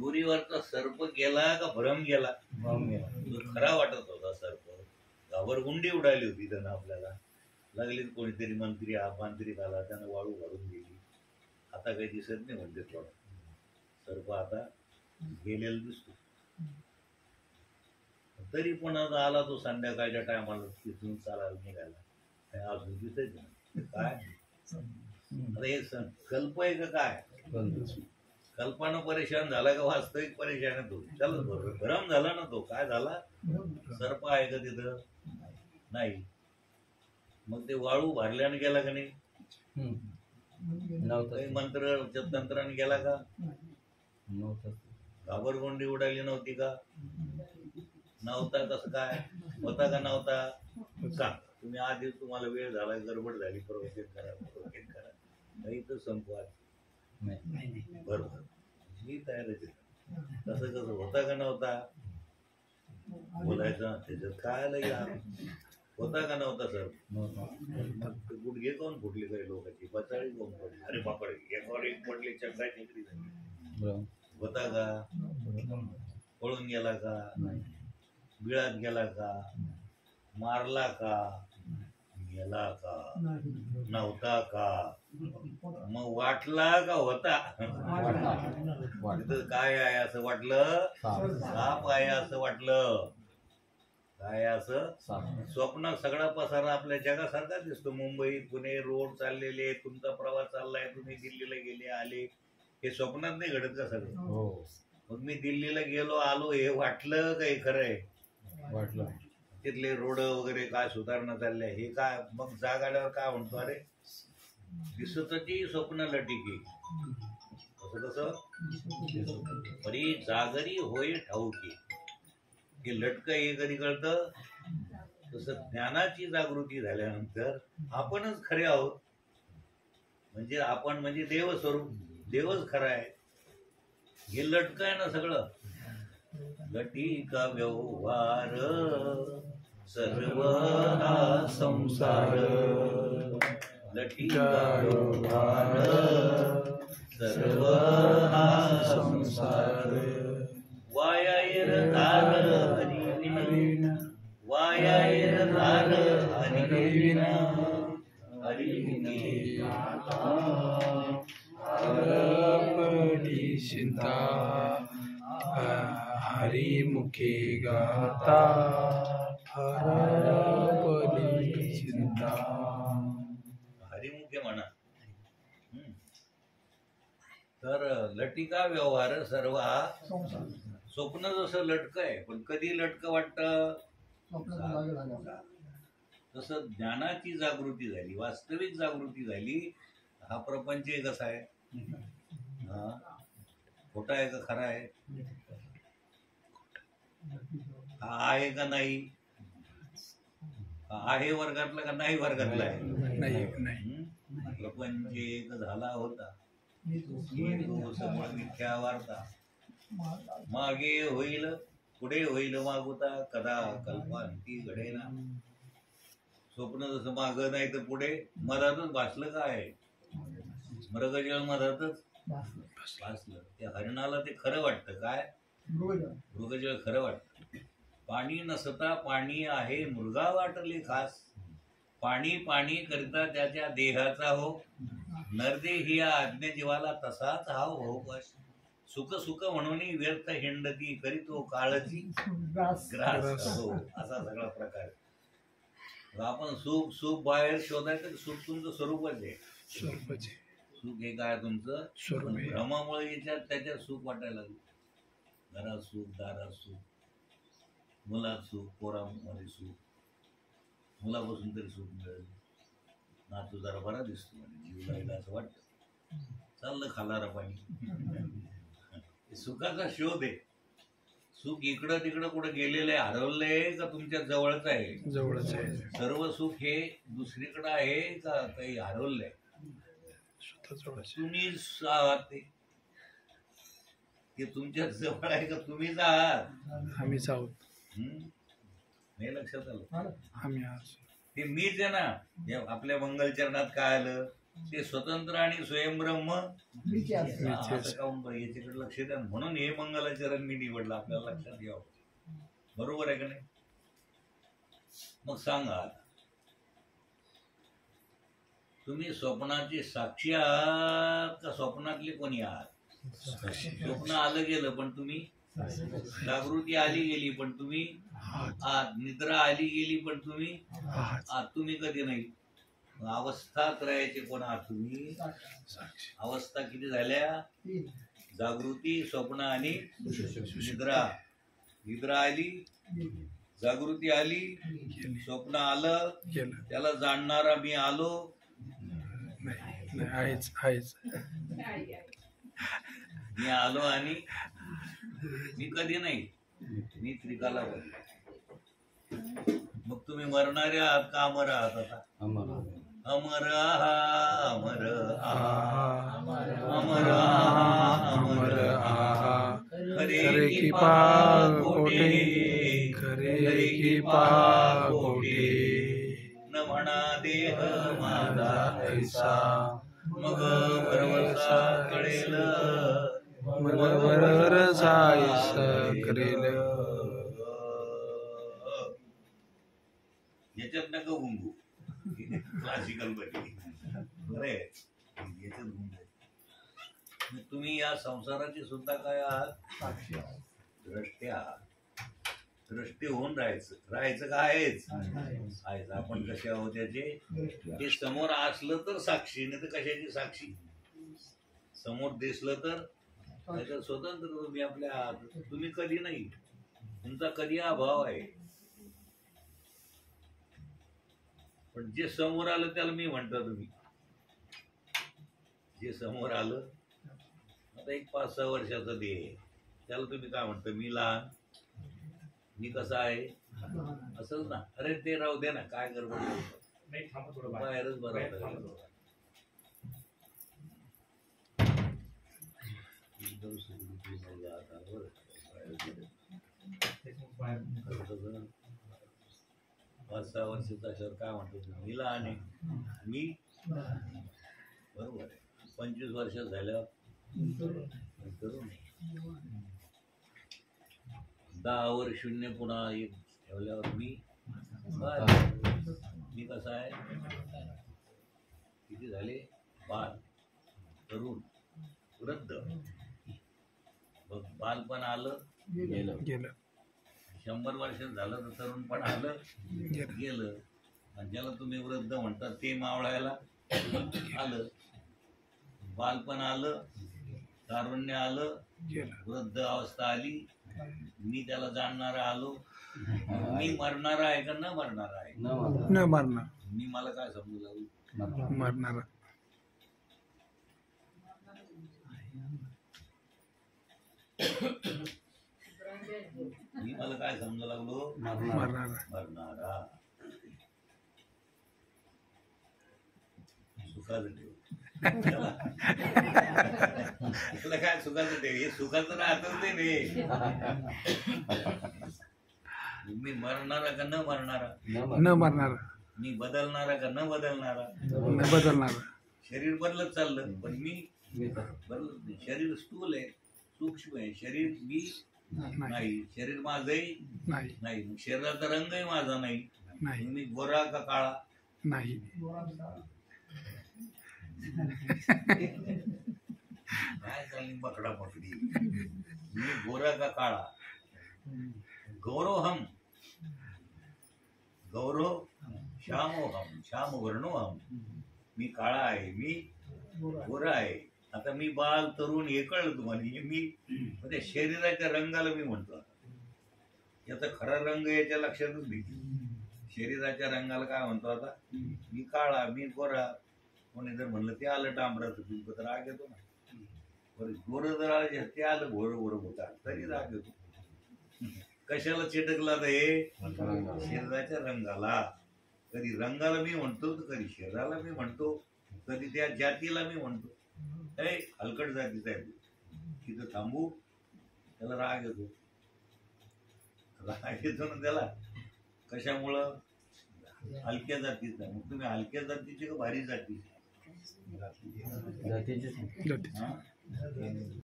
दोरीवरचा सर्प गेला का भ्रम गेला? तो खरा वाटत होता सर्प. घाबरगुंडी उडाली होती त्यानं आपल्याला. लागली कोणीतरी मंत्री आमंत्रित आला, त्यानं वाळू घालून गेली. आता काही दिसत नाही म्हणते थोडं. सर्प आता गेलेला दिसतो. तरी पण आला तो संध्याकाळच्या टायमाला तिथून चालायला निघाला. काय अजून दिसत नाही काय? आता हे कल्प आहे का काय? कल्पना परेशान झाला का वास्तविक परेशान आहे तो? चल भ्रम झाला ना तो. काय झाला? सर्प आहे का तिथं? नाही. मग ते वाळू भरल्याने गेला का नाही? मंत्र तंत्राने गेला का? घाबरगोंडी उडाली नव्हती का? नव्हता. कसं काय होता का नव्हता? सांग तुम्ही. आधी तुम्हाला वेळ झाला, गडबड झाली, प्रवचन करा नाही तर संपवा. बरोबर मी तयारच आहे. तसं कसं होता का नव्हता बोलायचं. त्याच्यात काय आलं? होता का नव्हता सर? गुडघे कोण फुटले काही लोकांची, बचाळी कोण पडली? अरे बापरे, एकावर एक पडले, चक्रा चक्री झाली. होता का? पळून गेला का? बिळात गेला का? मारला का? गेला का? नव्हता का? मग वाटला का होता? तिथं काय आहे असं वाटलं? साप आहे असं वाटलं. काय असं? स्वप्नात सगळा पसारा आपल्या जगासारखा दिसतो. मुंबई पुणे रोड चाललेले, तुमचा प्रवास चाललाय, तुम्ही दिल्लीला गेले आले. हे स्वप्नात नाही घडत का सगळं? मग मी दिल्लीला गेलो आलो हे वाटलं का? हे खरं आहे? वाटलं. तिथले रोड वगैरे काय सुधारणा चालल्या हे काय? मग जाग आल्यावर काय म्हणतो? अरे दिसत ती स्वप्न लटिकी. कसं कसं? परी जागरी होय ठाऊकी. हे लटक हे कधी कळतं? तसं ज्ञानाची जागृती झाल्यानंतर आपणच खरे आहोत. म्हणजे आपण म्हणजे देवस्वरूप, देवच खरा आहे. हे लटक आहे ना सगळं. लटिका व्यवहार सर्व हा संसार. लटिका व्यवहार सर्व हा संसार. वायायर धार हरिविना, वायायर धार हरिविना, हरिविने हरपडी चिंता, हरिमुखे गाता, हरपडी चिंता. हरिमुखे म्हणा. तर लटिका व्यवहार सर्व हा स्वप्न जसं लटक आहे. पण कधी लटक वाटतं? तसं ज्ञानाची जागृती झाली, वास्तविक जागृती झाली. हा प्रपंच कसा आहे? हा खोटा आहे का खरा आहे? हा आहे का नाही? आहे वर्गातला का नाही वर्गातला आहे? प्रपंच एक झाला होता, मिथ्या वार्ता. मागे होईल पुढे होईल मागुता, कदा कल्पांती घडेना. स्वप्न जसं माग नाही तर पुढे, मधातच भासलं काय? मृगजळ मधातच भासलं. त्या हरिणाला ते खरं वाटतं. काय? मृगजळ खरं वाटतं. पाणी नसता पाणी आहे मृगा वाटले खास. पाणी पाणी करता त्याच्या देहाचा हो, नरदेही या आज्ञा जीवाला तसाच हाव हो. बस सुख सुख म्हणून व्यर्थ हिंडती, करीतो काळजी ग्रास हो. असा सगळा प्रकार. आपण सुख सुख बाहेर शोधायचं. सुख तुमचं स्वरूपच आहे. सुख हे काय तुमचं स्वरूप. भ्रमामुळे याच्यात त्याच्यात सुख वाटायला लागलं. घरात सुख, दारात सुख, मुलात सुख, पोरामध्ये सुख. मुलापासून तरी सुख मिळेल. नातू जरा बरा दिसतो, म्हणजे जीव लागला असं वाटतं. चाललं खालारा पाणी. सुखाचा शोध आहे. सुख इकडं तिकडं कुठं गेलेलं आहे, हरवलं आहे का तुमच्या जवळच आहे? जवळच आहे. सर्व सुख हे दुसरीकडं आहे का काही हरवलं आहे? तुम्हीच आहात. ते तुमच्या जवळ आहे का तुम्हीच आहात? आम्हीच आहोत. हे लक्षात आलं? आम्ही आहोत ते मीच आहे ना. आपल्या मंगलचरणात काय आलं? ते स्वतंत्र आणि स्वयंब्रह्म मीच आहे. असं काऊन बरं, याच्याकडे लक्ष द्या. म्हणून हे मंगलाचरण मी निवडलं, आपल्याला लक्षात घ्यावं. बरोबर आहे का नाही? मग सांगा आता, तुम्ही स्वप्नाची साक्षी आहात का स्वप्नातले कोणी आहात? स्वप्न आलं गेलं पण तुम्ही, जागृती आली गेली पण तुम्ही आहात, निद्रा आली गेली पण तुम्ही आहात. तुम्ही कधी नाही. अवस्थात राहायचे कोण आहात तुम्ही? अवस्था किती झाल्या? तीन. जागृती, स्वप्न आणि निद्रा. निद्रा आली, जागृती आली, स्वप्न आलं, गेलं त्याला जाणणारा मी आलो. नाही आहेच आहेच. मी आलो आणि मी कधी नाही, मी त्रिकाला बनलो. मग तुम्ही मरणारे आहात का अमर आहात? आता अमर आहा, अमर आहा, अमर आहा, अमर आहा. खरे की पागोटे, खरे की पागोटे. न म्हणा देह माझा ऐसा, मग भरवसा कळेल, मग वरसायस करेल. याच्यात नका गुंगू, क्लासिकल मध्ये बरे याच्यात गुंगू. तुम्ही या संसाराची सुद्धा काय आहात? साक्षी आहे. द्रष्टे आहात. द्रष्टे होऊन राहायचं का आहेच? आहेच. आपण कसे आहोत त्याचे? ते समोर असलं तर साक्षी, नाही तर कशाची साक्षी? समोर दिसलं तर त्याच्यात स्वतंत्र तुम्ही आपल्या आहात. तुम्ही कधी नाही, तुमचा कधी अभाव आहे. पण जे समोर आलं त्याला मी म्हणतो. तुम्ही जे समोर आलं, आता एक 5-6 वर्षाचा देह, त्याला तुम्ही काय म्हणता? मी लहान, मी कसा आहे असंच ना. अरे ते राहू दे ना, काय गडबड बाहेरच बरं. पाच 6 वर्षाचा अशावर काय म्हणतो तुम्ही? मी लहान आहे, मी बरोबर आहे. 25 वर्षात झाल्यावर करू नये. 10 वर 0 पुन्हा 1 ठेवल्यावर मी कसा आहे? किती झाले? बाल, तरुण, वृद्ध. बघ, बालपण आलं गेलं 100 वर्षात झालं तर तरुणपण आलं गेलं. आणि ज्याला तुम्ही वृद्ध म्हणतात ते मावळायला आलं. बालपण आलं, तारुण्य आलं, वृद्ध अवस्था आली, मी त्याला जाणणारा आलो. मी मरणारा आहे का न मरणारा आहे? न मरणार. मी मला काय समजू लागलो? मरणार. मी मला काय समजू लागलो? मरणार. मरणारा. सुखाचं ठेव. तुला काय सुखाचं ठेव? हे सुखाचं राहतच नाही रे. मी मरणारा का न मरणारा? न मरणार. मी बदलणारा का न बदलणारा? न बदलणार. शरीर बदलत चाललं पण मी बदलत नाही. शरीर स्थूल आहे, सूक्ष्म आहे. शरीर मी नाही, शरीर माझंही नाही. नाही. मग शरीराचा रंगही माझा नाही. नाही. मी गोरा का काळा? नाही. काय चालली बकडा पकडी? मी गोरा का काळा? गौरवहम, गौरव श्यामोहम, श्याम वर्णोहम. मी काळा आहे, मी गोरा आहे. आता मी बाल, तरुण हे कळलं तुम्हाला. हे मी म्हणजे शरीराच्या रंगाला मी म्हणतो. याचा खरा रंग याच्या लक्षातच नाही. शरीराच्या रंगाला काय म्हणतो आता? मी काळा, मी गोरा. कोणी जर म्हणलं ते आलं डांबराचं पिंप तर राग येतो ना. बरं, गोरं जर आलं ते आलं घोरं घोरं होता तरी राग येतो. कशाला चिटकला तर हे शरीराच्या रंगाला. कधी रंगाला मी म्हणतो तर कधी शरीराला मी म्हणतो, कधी त्या जातीला मी म्हणतो. हलकट जातीचा आहे तिथं थांबू, त्याला राग येतो. राग येतो ना त्याला. कशामुळं? हलक्या जातीचा. मग तुम्ही हलक्या जातीचे का भारी जातीचे? जातीचीच जातीचं. हा?